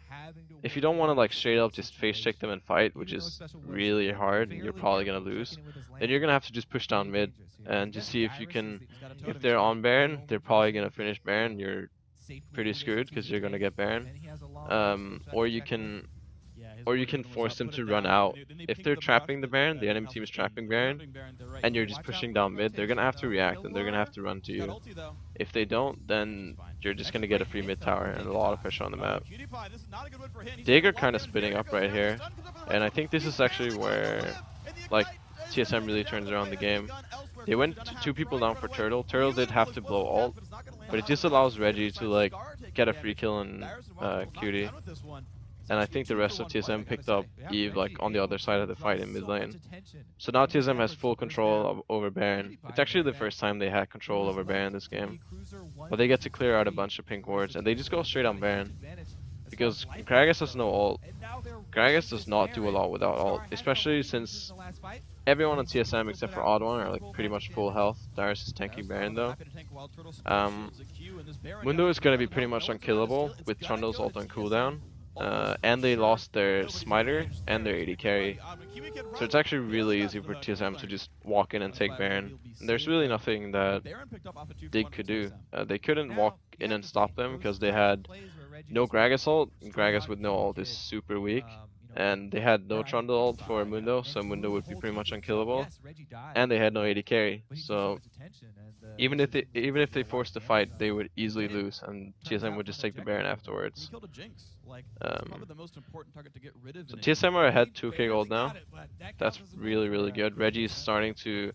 A: If you don't want to like straight up just face check them and fight, which is really hard and you're probably gonna lose, then you're gonna have to just push down mid and just see if you can. If they're on Baron, they're probably gonna finish Baron. You're pretty screwed because you're gonna get Baron. Or you can force them to run out. If they're trapping the Baron, the enemy team is trapping Baron, and you're just pushing down mid, they're gonna have to react and they're gonna have to run to you. If they don't, then you're just gonna get a free mid tower and a lot of pressure on the map. Dig are kind of spinning up right here, and I think this is actually where like TSM really turns around the game. They went 2 people down for Turtle. Turtle did have to blow ult, but it just allows Reggie to like get a free kill on QT. And I think the rest of TSM picked up Eve like on the other side of the fight in mid lane. So now TSM has full control over Baron. It's actually the first time they had control over Baron this game. But they get to clear out a bunch of pink wards and they just go straight on Baron. because Gragas has no ult.
B: And now they're
A: Gragas
B: rushing
A: does
B: this
A: not do a
B: Baron.
A: lot without
B: Scar
A: ult,
B: had no
A: especially
B: HP in
A: since
B: the last fight.
A: everyone on
B: Red team
A: TSM
B: still
A: except
B: put
A: for
B: out
A: Odd One are
B: a
A: like
B: full
A: pretty
B: amount of
A: much full
B: damage.
A: health. Darius is tanking Baron though.
C: Happy to tank Wild Turtle. Support
A: Um,
C: shields a Q, and this Baron
A: Mundo
C: down
A: is
C: to
A: gonna be
C: 3,000
A: pretty
C: health.
A: much
C: No one's gonna
A: unkillable
C: steal it. It's
A: with
C: gonna
A: Trundle's
C: go
A: ult
C: to
A: on
C: TSM.
A: cooldown.
C: Almost for
A: And they
C: sure.
A: lost their
C: Nobody's gonna
A: smiter
C: manage
A: and their
C: there.
A: AD
C: Kick the body
A: carry.
C: on, but Kiwi can
A: So
C: run.
A: it's actually
C: Barely
A: really
C: got
A: easy
C: to
A: for
C: the Q
A: TSM to
C: lane.
A: just walk in and
C: That's
A: take
C: why I believe
A: Baron.
C: he'll be
A: And there's
C: safe,
A: really
C: but
A: nothing
C: the
A: that
C: Baron picked up off a 2-for-1
A: Dig
C: for
A: could do.
C: TSM.
A: They couldn't walk
B: Now, you
A: in
B: have
A: and
B: to
A: stop
B: think,
A: them
B: those
A: because they
B: types of
A: had
B: plays where Reggie
A: no
B: just like
A: Gragas ult.
B: straight
A: Gragas
B: out
A: with no
B: killing
A: ult
B: the
A: is
B: kid,
A: super weak.
B: with
A: And they had no
B: Baron getting
A: Trundle ult for
B: purified,
A: Mundo,
B: and
A: so
B: he
A: Mundo
B: moved the
A: would be
B: whole
A: pretty
B: team
A: much
B: with him. So
A: unkillable.
B: yes, Reggie died,
A: And they had no AD carry,
B: but he drew so
A: so
B: much attention, and the
A: even if
B: TSM was
A: even
B: able
A: if
B: to
A: they
B: get a lot of
A: forced the
B: damage
A: fight,
B: out of
A: they
B: it.
A: would
B: He
A: easily
B: did.
A: lose, and
B: Turns
A: TSM
B: out
A: would
B: for
A: just
B: an
A: take the
B: objective
A: Baron
B: for them.
C: And he
A: afterwards.
C: killed a Jinx. Like, that's probably the most important target to get rid of
A: So
C: in a
A: TSM
C: team
A: are
C: fight.
A: ahead
B: He
A: 2k
B: barely
A: gold now.
B: got it, but that
A: That's
B: counts as a win
A: really
B: for
A: good. Reggie's
B: TSM.
A: starting to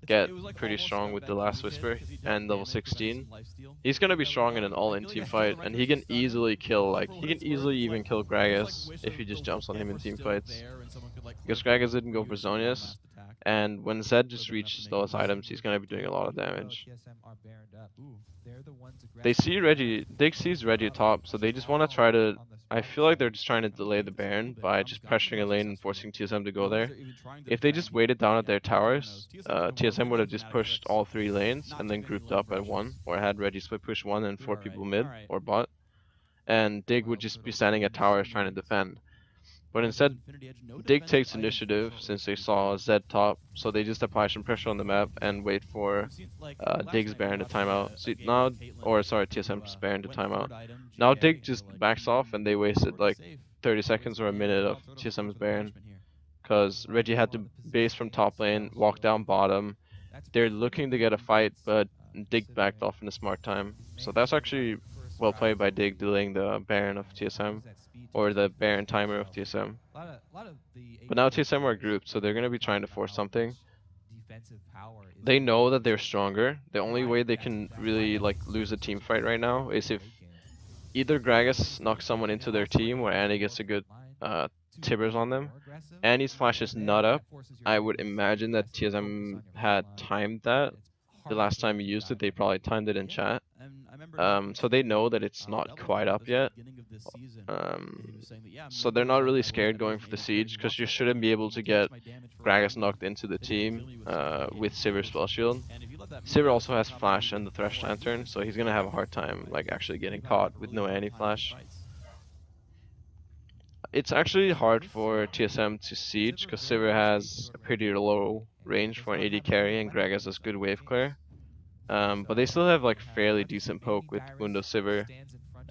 C: It
A: get
C: was like
A: pretty
C: almost
A: strong
C: a
A: with the
C: Ben
A: last
C: Q hit
A: Whisper
C: because he did
A: and level
C: damage, prevented
A: 16.
C: some lifesteal.
A: He's gonna be
B: Yeah, we
A: strong in
B: know.
A: an all in
C: Ideally,
A: team
C: I think the
A: fight,
C: right
A: and
C: choice
A: he
C: to
A: can
C: stun him,
A: easily kill,
C: but
A: like,
C: for
A: he
C: what
A: can
C: it's worth,
A: easily
C: it's
A: even
C: like
A: kill
C: I almost like
A: Gragas
C: wish
A: if he
C: the
A: just jumps on
C: gap
A: him in
C: was
A: team
C: still
A: fights.
C: there and someone could like
A: Because
C: close the
A: Gragas
C: loop
A: didn't
C: for
A: go
C: you
A: for
C: to see one
A: Zhonya's,
C: last attack.
A: and when Zed
C: Would have
A: just
C: been enough to
A: reaches
C: make it
A: those
C: easy.
A: items, he's gonna be doing a lot of
B: Even though
A: damage.
B: TSM are baroned up, they're the ones
A: They
B: aggressive
A: see
B: on
A: Reggie,
B: top.
A: Dig sees Reggie top, so they just want to try to. I feel like they're just trying to delay the Baron by just pressuring a lane and forcing TSM to go
C: Realize
A: there.
C: they're even trying to
A: If they
C: defend.
A: just waited down at
C: Yeah,
A: their
C: that's on the
A: towers,
C: nose. TSM's
A: TSM would
C: composed
A: have
C: and
A: just
C: fanatic
A: pushed
C: tricks.
A: all 3 lanes
C: Not
A: and then
C: taking any
A: grouped
C: lane
A: up at
C: pressures.
A: one, or had Reggie split push one and
C: They're
A: 4 people
C: alright.
A: mid
C: Alright.
A: or bot, and Dig would
C: Wild
A: just be
C: Turtle
A: standing at
C: getting
A: towers trying to
C: destroyed.
A: defend. But
C: There goes
A: instead,
C: Infinity Edge. No
A: Dig
C: defensive
A: takes
C: items for
A: initiative
C: short
A: since
C: rest, to
A: they
C: be fair.
A: saw Zed top, so they just apply some pressure on the map and wait for
C: We've seen, like, last
A: Dig's
C: night we were
A: Baron to
C: watching
A: timeout.
C: a
A: So
C: game
A: now,
C: with Caitlyn
A: or sorry,
C: who
A: TSM's Baron to
C: went
A: timeout.
C: third item,
A: Now
C: GA,
A: Dig
C: and
A: just
C: we're like,
A: backs off and they wasted
C: we're already
A: like
C: safe.
A: 30
C: Nobody's
A: seconds or a
C: playing,
A: minute
C: and
A: of
C: Wild Turtle goes
A: TSM's
C: for the
A: Baron.
C: punishment here.
A: Because
B: Wild
A: Reggie had
B: Turtle
A: to
B: on the position
A: base from
B: taking
A: top
B: spell
A: lane, walk
B: shield,
A: down bottom.
B: that's
A: They're
B: pretty
A: looking to get a
B: big
A: fight,
B: defense,
A: but Dig backed
B: considering
A: off in a smart time.
B: he's
A: So
B: mainly
A: that's
B: been running
A: actually
B: first
A: well
B: strike
A: played by Dig,
B: mostly,
A: delaying the Baron of
B: and
A: TSM,
B: use that speed to
A: or
B: just
A: the
B: like
A: Baron
B: position
A: timer of
B: himself.
A: TSM.
B: A lot of the
A: But now
B: AD
A: TSM are
B: players
A: grouped, so they're going to be
B: talk
A: trying to
B: about
A: force
B: how
A: something.
B: much defensive power is
A: They
B: in their
A: know that
B: base
A: they're
B: game.
A: stronger. The only way they can really like lose a team fight right now is if either Gragas knocks someone into their team or Annie gets a good Tibbers on them. Annie's flash is not up. I would imagine that TSM had timed that. The last time he used it, they probably timed it in
C: Yeah.
A: chat.
C: And I remember talking
A: So they know that
C: to
A: it's not
C: Doubles
A: quite
C: about
A: up
C: this at the
A: yet.
C: beginning of this season, and he was saying that, yeah,
A: So
C: Mundo
A: they're
C: was
A: not
C: at
A: really
C: my lowest
A: scared
C: ends
A: going
C: and
A: for the
C: AD carry.
A: siege,
C: He
A: because
C: walks
A: you
C: up to
A: shouldn't
C: me,
A: be able
C: he
A: to
C: takes
A: get
C: my damage for a
A: Gragas
C: long
A: knocked into the
C: that he could kill
A: team
C: me with some AD
A: with
C: carry.
A: Sivir spell shield.
C: And if you let that
A: Sivir
C: Mundo
A: also has
C: come
A: flash
C: to
A: and the Thresh
C: all our
A: Lantern,
C: defense,
A: so he's gonna have a hard time like actually getting caught with no Annie flash. It's actually hard for TSM to siege because Sivir has a pretty low range for an AD carry and Gragas has good wave clear. But they still have like fairly decent poke with Mundo Sivir,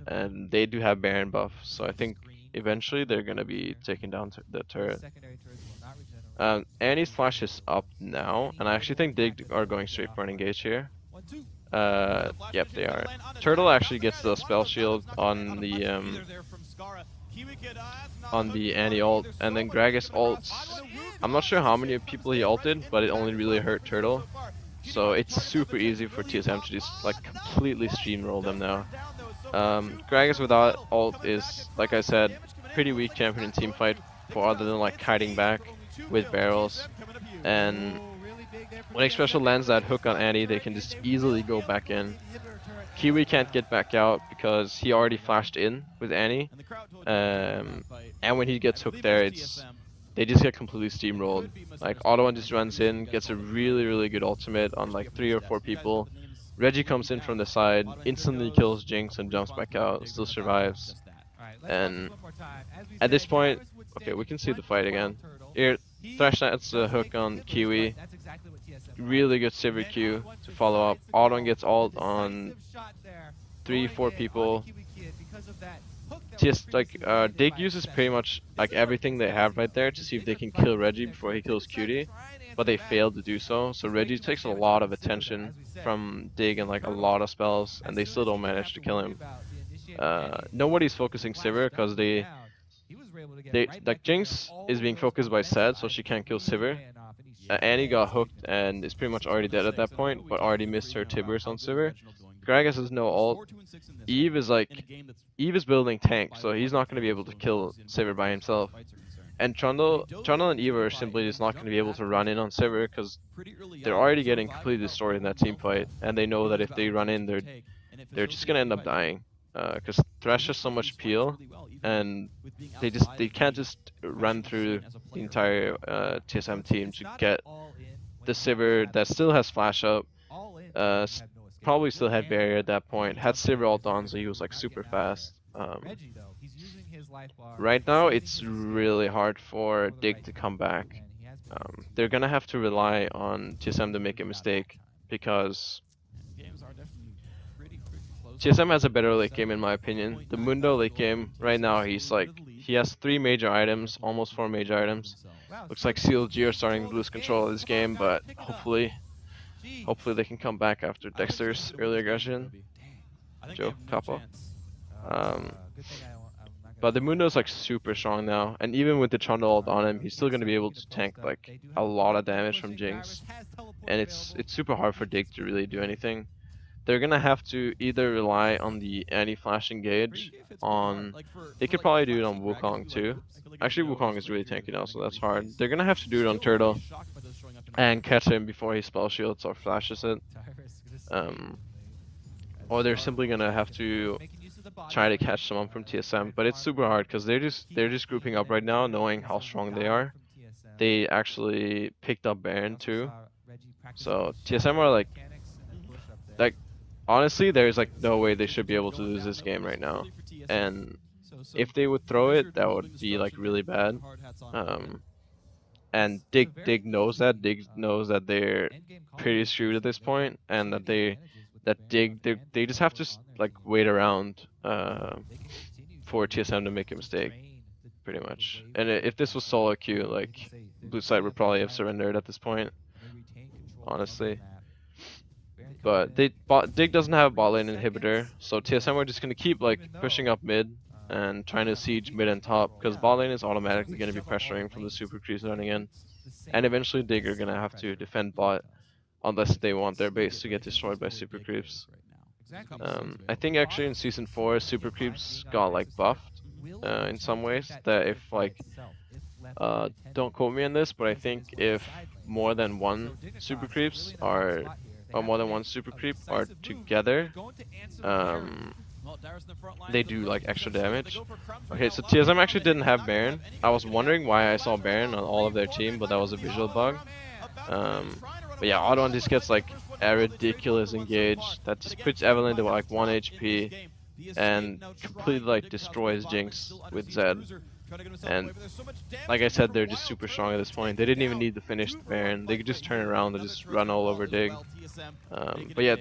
A: and they do have Baron buff, so I think eventually they're gonna be taking down the turret. Annie's flash is up now, and I actually think they are going straight for an engage here. Yep, they are. Turtle actually gets the spell shield on the Annie ult, and then Gragas ults. I'm not sure how many people he ulted, but it only really hurt Turtle. So it's super easy for TSM to just like completely steamroll them now. Gragas without ult is, like I said, pretty weak champion in team fight for other than like kiting back with barrels. And when X Special lands that hook on Annie, they can just easily go back in. Kiwi can't get back out because he already flashed in with Annie. And when he gets hooked there, they just get completely steamrolled. Like Auto One just runs in, gets a really good ultimate on like 3 or 4 people. Reggie comes in from the side, instantly kills Jinx and jumps back out, still survives. And at this point, okay, we can see the fight again. Here, Thresh Knight's a hook on Kiwi. Really good Sivir Q to follow up. Autumn gets ult on 3-4 people. Dig uses pretty much like everything they have right there to see if they can kill Reggie before he kills Cutie, but they failed to do so. So Reggie takes a lot of attention from Dig and like a lot of spells, and they still don't manage to kill him. Nobody's focusing Sivir because like Jinx is being focused by Sad, so she can't kill Sivir. Annie got hooked and is pretty much already dead at that point, but already missed her Tibbers on Sivir. Gragas has no ult. Eve is building tank, so he's not going to be able to kill Sivir by himself. And Trundle and Eve are simply just not going to be able to run in on Sivir because they're already getting completely destroyed in that team fight, and they know that if they run in, they're just going to end up dying. because Thresh has so much peel, and they can't just run through the entire TSM team to get the Sivir that still has flash up. Probably still had barrier at that point. Had Sivir ult on, so he was like super fast. Right now, it's really hard for Dig to come back. They're gonna have to rely on TSM to make a mistake because TSM has a better late game in my opinion. The Mundo late game right now, he has 3 major items, almost 4 major items. Looks like CLG are starting to lose control of this game, but hopefully they can come back after Dexter's early aggression. Joe, Kappa. But the Mundo's like super strong now, and even with the Trundle ult on him, he's still gonna be able to tank like a lot of damage from Jinx. And it's super hard for Dig to really do anything. They're gonna have to either rely on the anti-flash engage on. They could probably do it on Wukong too. Actually, Wukong is really tanky now, so that's hard. They're gonna have to do it on Turtle and catch him before he spell shields or flashes it. Or they're simply gonna have to try to catch someone from TSM, but it's super hard because they're just grouping up right now, knowing how strong they are. They actually picked up Baron too, so TSM are like honestly, there's like no way they should be able to lose this game right now, and if they would throw it, that would be like really bad. And Dig knows that. Dig knows that they're pretty screwed at this point, and that they just have to like wait around for TSM to make a mistake, pretty much. And if this was solo queue, like blue side would probably have surrendered at this point, honestly. But Dig doesn't have a bot lane inhibitor, so TSM are just gonna keep like pushing up mid and trying to siege mid and top, because bot lane is automatically gonna be pressuring from the super creeps running in, and eventually Dig are gonna have to defend bot unless they want their base to get destroyed by super creeps. I think actually in season 4 super creeps got like buffed in some ways, that if like don't quote me on this, but I think if more than one super creeps are or more than one super creep are together, they do like extra damage. Okay, so TSM actually didn't have Baron. I was wondering why I saw Baron on all of their team, but that was a visual bug. But yeah, Auto just gets like a ridiculous engage that just puts Evelyn to like 1 HP and completely like destroys Jinx with Zed. And like I said, they're just super strong at this point. They didn't even need to finish the Baron. They could just turn around and just run all over Dig. But yeah,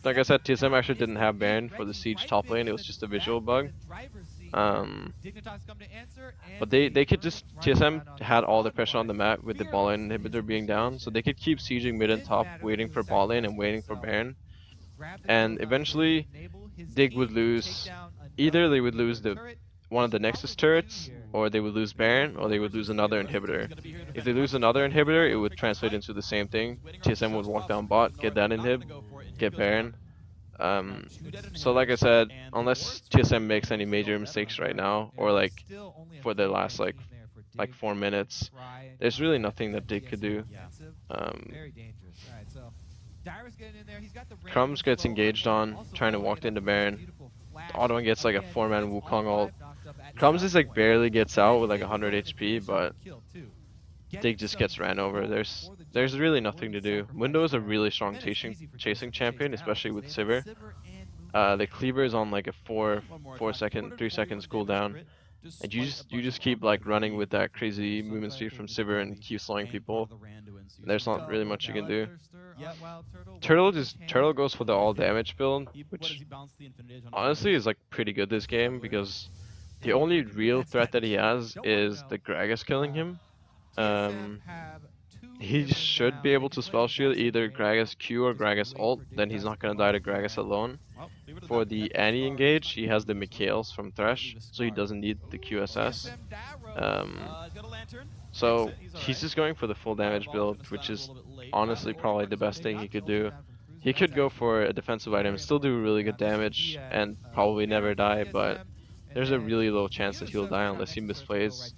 A: like I said, TSM actually didn't have Baron for the Siege top lane. It was just a visual bug. But they could just, TSM had all the pressure on the map with the bot lane inhibitor being down, so they could keep sieging mid and top, waiting for bot lane and waiting for Baron. And eventually, Dig would lose. Either they would lose one of the Nexus turrets, or they would lose Baron, or they would lose another inhibitor. If they lose another inhibitor, it would translate into the same thing. TSM would walk down bot, get that inhib, get Baron. So like I said, unless TSM makes any major mistakes right now, or like for the last like 4 minutes, there's really nothing that Dig could do. Crumbs gets engaged on, trying to walk into Baron. Auto gets like a 4-man Wukong ult. Crumbs is like barely gets out with like 100 HP, but Dig just gets ran over. There's really nothing to do. Mundo is a really strong chasing champion, especially with Sivir. The cleaver is on like a 3 seconds cooldown, and you just keep like running with that crazy movement speed from Sivir and keep slowing people. There's not really much you can do. Turtle goes for the all damage build, which honestly is like pretty good this game, because the only real threat that he has is the Gragas killing him. He should be able to spell shield either Gragas Q or Gragas ult, then he's not gonna die to Gragas alone. For the anti-engage, he has the Mikhails from Thresh, so he doesn't need the QSS. So he's just going for the full damage build, which is honestly probably the best thing he could do. He could go for a defensive item, still do really good damage, and probably never die, but there's a really low chance that he'll die unless he misplays.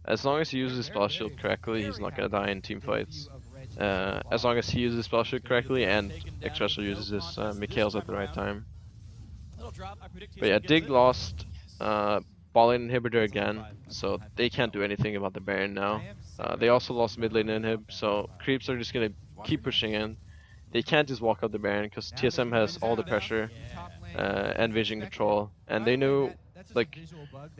A: As long as he uses spell shield correctly, he's not gonna die in team fights. As long as he uses spell shield correctly and especially uses his Mikhails at the right time. But yeah, Dig lost ball lane inhibitor again, so they can't do anything about the Baron now. They also lost mid lane inhib, so creeps are just gonna keep pushing in. They can't just walk out the Baron because TSM has all the pressure and vision control, and they knew like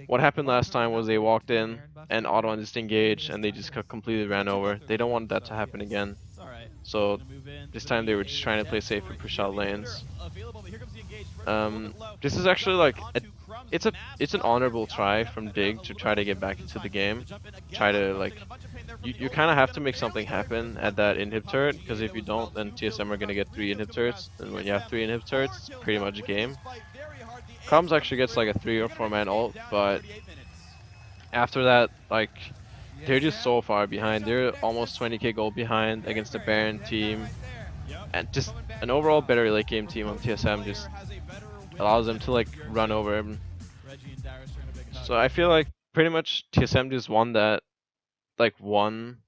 A: what happened last time was they walked in and auto disengaged and they just completely ran over. They don't want that to happen again. So this time they were just trying to play safe and push out lanes. This is actually like it's an honorable try from Dig to try to get back into the game. Try to like you kind of have to make something happen at that inhib turret, because if you don't, then TSM are gonna get 3 inhib turrets, and when you have 3 inhib turrets, it's pretty much a game. Coms actually gets like a 3 or 4 man ult, but after that, like they're just so far behind. They're almost 20k gold behind against the Baron team, and just an overall better late game team on TSM just allows them to like run over him. So I feel like pretty much TSM just won that like one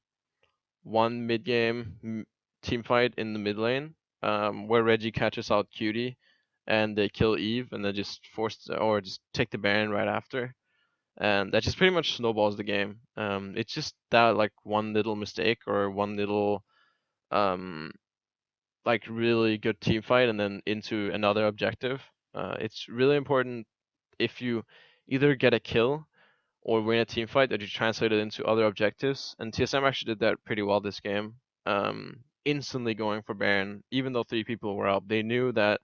A: mid game team fight in the mid lane, where Reggie catches out Cutie and they kill Eve and then just just take the Baron right after. And that just pretty much snowballs the game. It's just that like one little mistake or one little like really good team fight and then into another objective. It's really important if you either get a kill or win a team fight that you translate it into other objectives. And TSM actually did that pretty well this game. Instantly going for Baron, even though 3 people were up. They knew that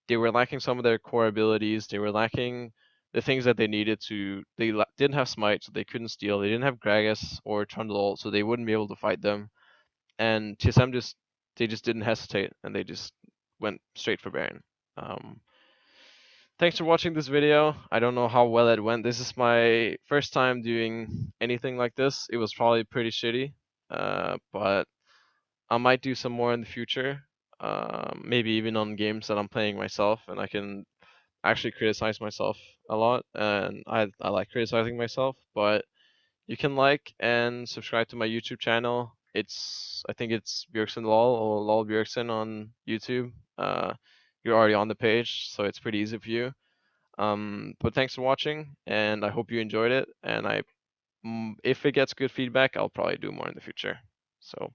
A: they were lacking some of their core abilities. They were lacking the things that they needed to. They didn't have Smite, so they couldn't steal. They didn't have Gragas or Trundle, so they wouldn't be able to fight them. And TSM they just didn't hesitate, and they just went straight for Baron. Thanks for watching this video. I don't know how well it went. This is my first time doing anything like this. It was probably pretty shitty, but I might do some more in the future. Maybe even on games that I'm playing myself, and I can actually criticize myself a lot, and I like criticizing myself. But you can like and subscribe to my YouTube channel. I think it's Bjergsen lol or lol Bjergsen on YouTube. You're already on the page, so it's pretty easy for you. But thanks for watching, and I hope you enjoyed it. And if it gets good feedback, I'll probably do more in the future. So